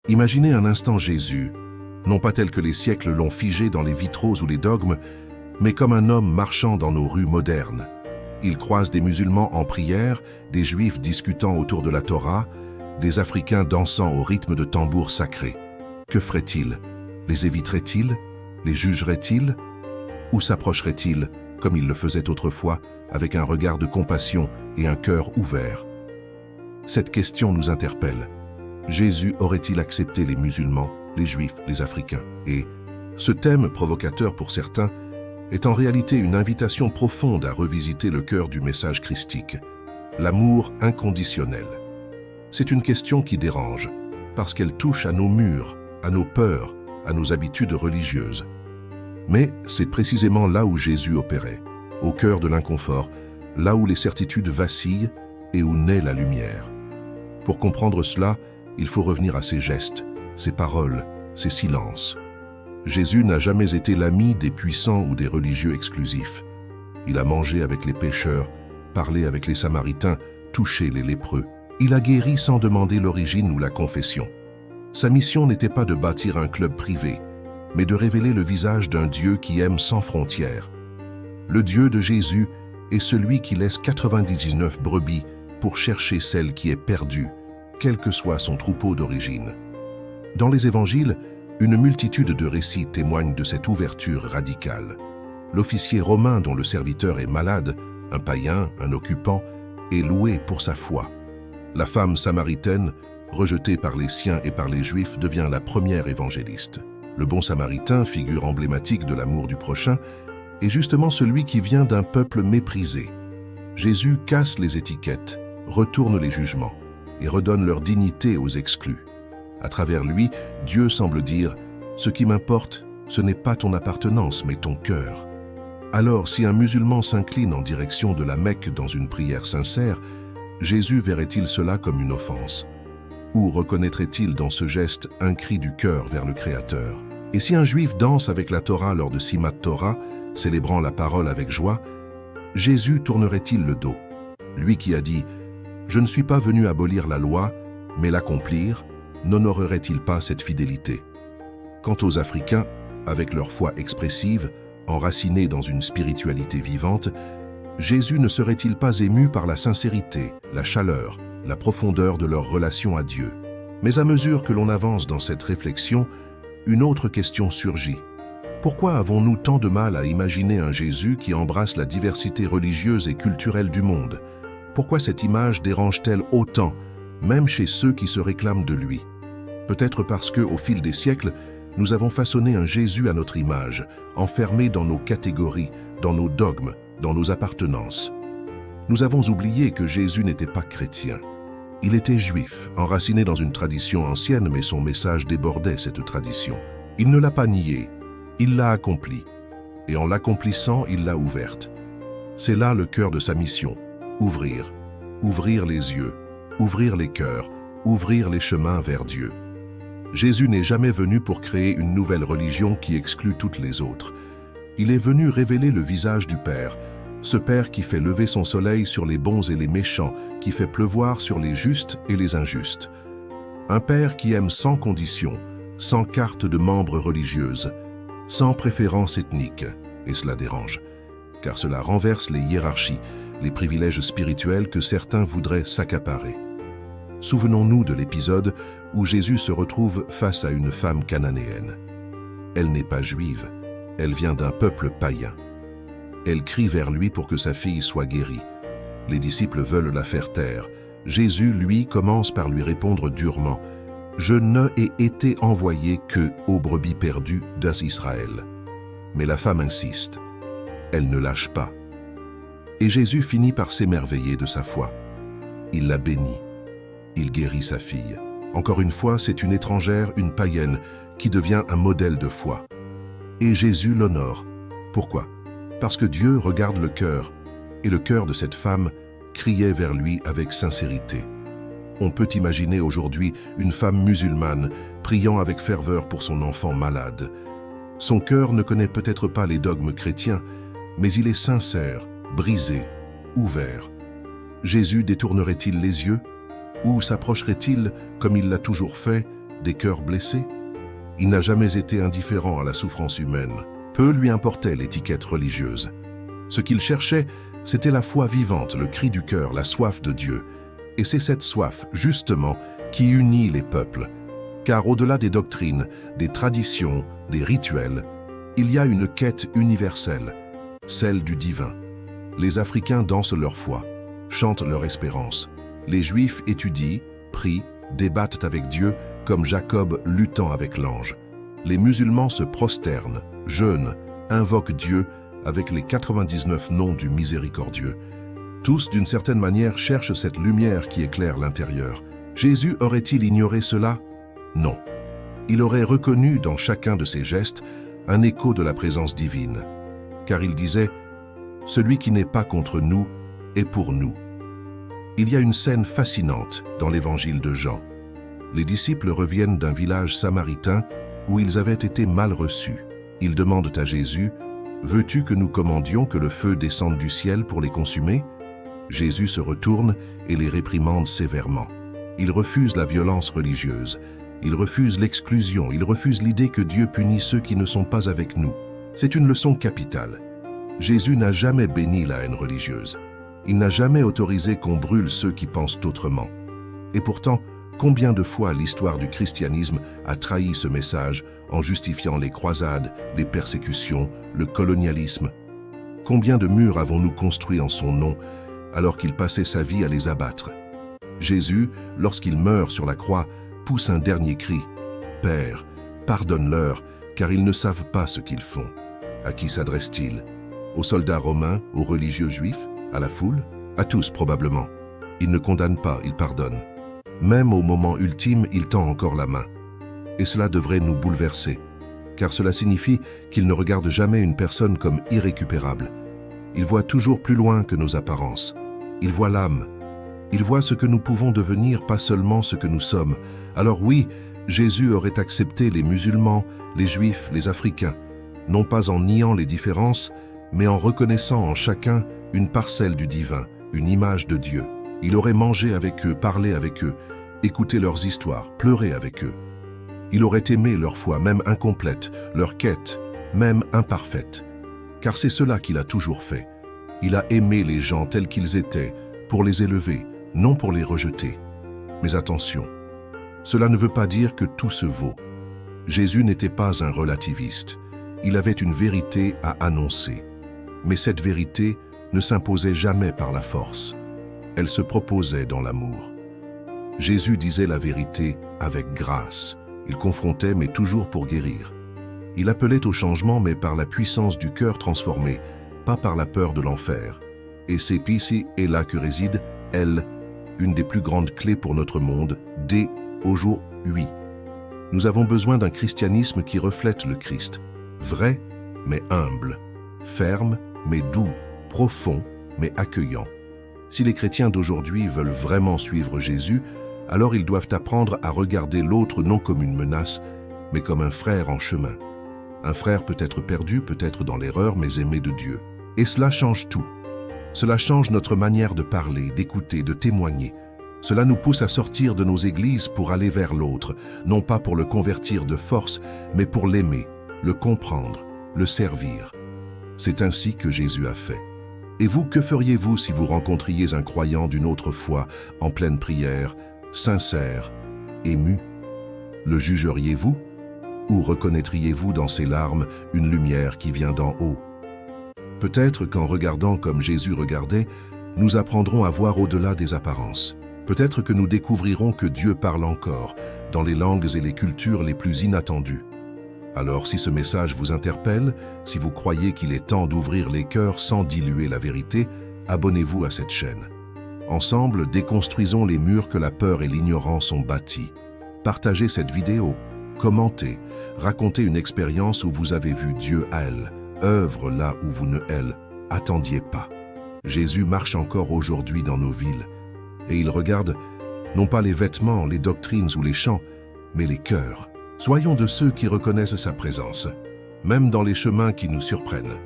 Imaginez un instant Jésus, non pas tel que les siècles l'ont figé dans les vitraux ou les dogmes, mais comme un homme marchant dans nos rues modernes. Il croise des musulmans en prière, des juifs discutant autour de la Torah, des Africains dansant au rythme de tambours sacrés. Que ferait-il? Les éviterait-il? Les jugerait-il? Ou s'approcherait-il, comme il le faisait autrefois, avec un regard de compassion et un cœur ouvert? Cette question nous interpelle. Jésus aurait-il accepté les musulmans, les juifs, les Africains? Et ce thème, provocateur pour certains, est en réalité une invitation profonde à revisiter le cœur du message christique, l'amour inconditionnel. C'est une question qui dérange, parce qu'elle touche à nos murs, à nos peurs, à nos habitudes religieuses. Mais c'est précisément là où Jésus opérait, au cœur de l'inconfort, là où les certitudes vacillent et où naît la lumière. Pour comprendre cela, il faut revenir à ses gestes, ses paroles, ses silences. Jésus n'a jamais été l'ami des puissants ou des religieux exclusifs. Il a mangé avec les pécheurs, parlé avec les Samaritains, touché les lépreux. Il a guéri sans demander l'origine ou la confession. Sa mission n'était pas de bâtir un club privé, mais de révéler le visage d'un Dieu qui aime sans frontières. Le Dieu de Jésus est celui qui laisse 99 brebis pour chercher celle qui est perdue, quel que soit son troupeau d'origine. Dans les évangiles, une multitude de récits témoignent de cette ouverture radicale. L'officier romain dont le serviteur est malade, un païen, un occupant, est loué pour sa foi. La femme samaritaine, rejetée par les siens et par les Juifs, devient la première évangéliste. Le bon samaritain, figure emblématique de l'amour du prochain, est justement celui qui vient d'un peuple méprisé. Jésus casse les étiquettes, retourne les jugements et redonne leur dignité aux exclus. À travers lui, Dieu semble dire « Ce qui m'importe, ce n'est pas ton appartenance, mais ton cœur ». Alors, si un musulman s'incline en direction de la Mecque dans une prière sincère, Jésus verrait-il cela comme une offense? Ou reconnaîtrait-il dans ce geste un cri du cœur vers le Créateur? Et si un juif danse avec la Torah lors de Simat Torah, célébrant la parole avec joie, Jésus tournerait-il le dos? Lui qui a dit « Je ne suis pas venu abolir la loi, mais l'accomplir », n'honorerait-il pas cette fidélité? Quant aux Africains, avec leur foi expressive, enracinés dans une spiritualité vivante, Jésus ne serait-il pas ému par la sincérité, la chaleur, la profondeur de leur relation à Dieu? Mais à mesure que l'on avance dans cette réflexion, une autre question surgit. Pourquoi avons-nous tant de mal à imaginer un Jésus qui embrasse la diversité religieuse et culturelle du monde? Pourquoi cette image dérange-t-elle autant, même chez ceux qui se réclament de lui? Peut-être parce que, au fil des siècles, nous avons façonné un Jésus à notre image, enfermé dans nos catégories, dans nos dogmes, dans nos appartenances. Nous avons oublié que Jésus n'était pas chrétien. Il était juif, enraciné dans une tradition ancienne, mais son message débordait cette tradition. Il ne l'a pas nié, il l'a accompli, et en l'accomplissant, il l'a ouverte. C'est là le cœur de sa mission, ouvrir les yeux, ouvrir les cœurs, ouvrir les chemins vers Dieu. Jésus n'est jamais venu pour créer une nouvelle religion qui exclut toutes les autres. Il est venu révéler le visage du Père, ce Père qui fait lever son soleil sur les bons et les méchants, qui fait pleuvoir sur les justes et les injustes. Un Père qui aime sans condition, sans carte de membres religieuse, sans préférence ethnique, et cela dérange, car cela renverse les hiérarchies, les privilèges spirituels que certains voudraient s'accaparer. Souvenons-nous de l'épisode où Jésus se retrouve face à une femme cananéenne. Elle n'est pas juive, elle vient d'un peuple païen. Elle crie vers lui pour que sa fille soit guérie. Les disciples veulent la faire taire. Jésus, lui, commence par lui répondre durement « Je ne ai été envoyé que aux brebis perdues d'Israël. » Mais la femme insiste. Elle ne lâche pas. Et Jésus finit par s'émerveiller de sa foi. Il la bénit. Il guérit sa fille. Encore une fois, c'est une étrangère, une païenne, qui devient un modèle de foi. Et Jésus l'honore. Pourquoi? Parce que Dieu regarde le cœur, et le cœur de cette femme criait vers lui avec sincérité. On peut imaginer aujourd'hui une femme musulmane priant avec ferveur pour son enfant malade. Son cœur ne connaît peut-être pas les dogmes chrétiens, mais il est sincère, brisé, ouvert. Jésus détournerait-il les yeux? Ou s'approcherait-il, comme il l'a toujours fait, des cœurs blessés? Il n'a jamais été indifférent à la souffrance humaine. Peu lui importait l'étiquette religieuse. Ce qu'il cherchait, c'était la foi vivante, le cri du cœur, la soif de Dieu. Et c'est cette soif, justement, qui unit les peuples. Car au-delà des doctrines, des traditions, des rituels, il y a une quête universelle, celle du divin. Les Africains dansent leur foi, chantent leur espérance. Les Juifs étudient, prient, débattent avec Dieu, comme Jacob luttant avec l'ange. Les musulmans se prosternent, jeûnent, invoquent Dieu avec les 99 noms du miséricordieux. Tous, d'une certaine manière, cherchent cette lumière qui éclaire l'intérieur. Jésus aurait-il ignoré cela? Non. Il aurait reconnu dans chacun de ses gestes un écho de la présence divine. Car il disait « Celui qui n'est pas contre nous est pour nous ». Il y a une scène fascinante dans l'évangile de Jean. Les disciples reviennent d'un village samaritain où ils avaient été mal reçus. Ils demandent à Jésus « Veux-tu que nous commandions que le feu descende du ciel pour les consumer ?» Jésus se retourne et les réprimande sévèrement. Il refuse la violence religieuse. Il refuse l'exclusion. Il refuse l'idée que Dieu punit ceux qui ne sont pas avec nous. C'est une leçon capitale. Jésus n'a jamais béni la haine religieuse. Il n'a jamais autorisé qu'on brûle ceux qui pensent autrement. Et pourtant, combien de fois l'histoire du christianisme a trahi ce message en justifiant les croisades, les persécutions, le colonialisme? Combien de murs avons-nous construits en son nom alors qu'il passait sa vie à les abattre? Jésus, lorsqu'il meurt sur la croix, pousse un dernier cri. « Père, pardonne-leur, car ils ne savent pas ce qu'ils font. » À qui s'adresse-t-il? Aux soldats romains, aux religieux juifs, à la foule? À tous probablement. Il ne condamne pas, il pardonne. Même au moment ultime, il tend encore la main. Et cela devrait nous bouleverser, car cela signifie qu'il ne regarde jamais une personne comme irrécupérable. Il voit toujours plus loin que nos apparences. Il voit l'âme. Il voit ce que nous pouvons devenir, pas seulement ce que nous sommes. Alors oui, Jésus aurait accepté les musulmans, les juifs, les africains, non pas en niant les différences, mais en reconnaissant en chacun une parcelle du divin, une image de Dieu. Il aurait mangé avec eux, parlé avec eux, écouté leurs histoires, pleuré avec eux. Il aurait aimé leur foi, même incomplète, leur quête, même imparfaite. Car c'est cela qu'il a toujours fait. Il a aimé les gens tels qu'ils étaient, pour les élever, non pour les rejeter. Mais attention, cela ne veut pas dire que tout se vaut. Jésus n'était pas un relativiste. Il avait une vérité à annoncer. Mais cette vérité ne s'imposait jamais par la force. Elle se proposait dans l'amour. Jésus disait la vérité avec grâce. Il confrontait, mais toujours pour guérir. Il appelait au changement, mais par la puissance du cœur transformé, pas par la peur de l'enfer. Et c'est ici et là que réside, elle, une des plus grandes clés pour notre monde, dès aujourd'hui. Nous avons besoin d'un christianisme qui reflète le Christ, vrai mais humble, ferme mais doux, profond mais accueillant. Si les chrétiens d'aujourd'hui veulent vraiment suivre Jésus, alors ils doivent apprendre à regarder l'autre non comme une menace, mais comme un frère en chemin. Un frère peut être perdu, peut être dans l'erreur, mais aimé de Dieu. Et cela change tout. Cela change notre manière de parler, d'écouter, de témoigner. Cela nous pousse à sortir de nos églises pour aller vers l'autre, non pas pour le convertir de force, mais pour l'aimer, le comprendre, le servir. C'est ainsi que Jésus a fait. Et vous, que feriez-vous si vous rencontriez un croyant d'une autre foi, en pleine prière, sincère, ému? Le jugeriez-vous? Ou reconnaîtriez-vous dans ses larmes une lumière qui vient d'en haut? Peut-être qu'en regardant comme Jésus regardait, nous apprendrons à voir au-delà des apparences. Peut-être que nous découvrirons que Dieu parle encore, dans les langues et les cultures les plus inattendues. Alors si ce message vous interpelle, si vous croyez qu'il est temps d'ouvrir les cœurs sans diluer la vérité, abonnez-vous à cette chaîne. Ensemble, déconstruisons les murs que la peur et l'ignorance ont bâtis. Partagez cette vidéo, commentez, racontez une expérience où vous avez vu Dieu à elle, œuvre là où vous ne attendiez pas. Jésus marche encore aujourd'hui dans nos villes, et il regarde non pas les vêtements, les doctrines ou les chants, mais les cœurs. Soyons de ceux qui reconnaissent sa présence, même dans les chemins qui nous surprennent.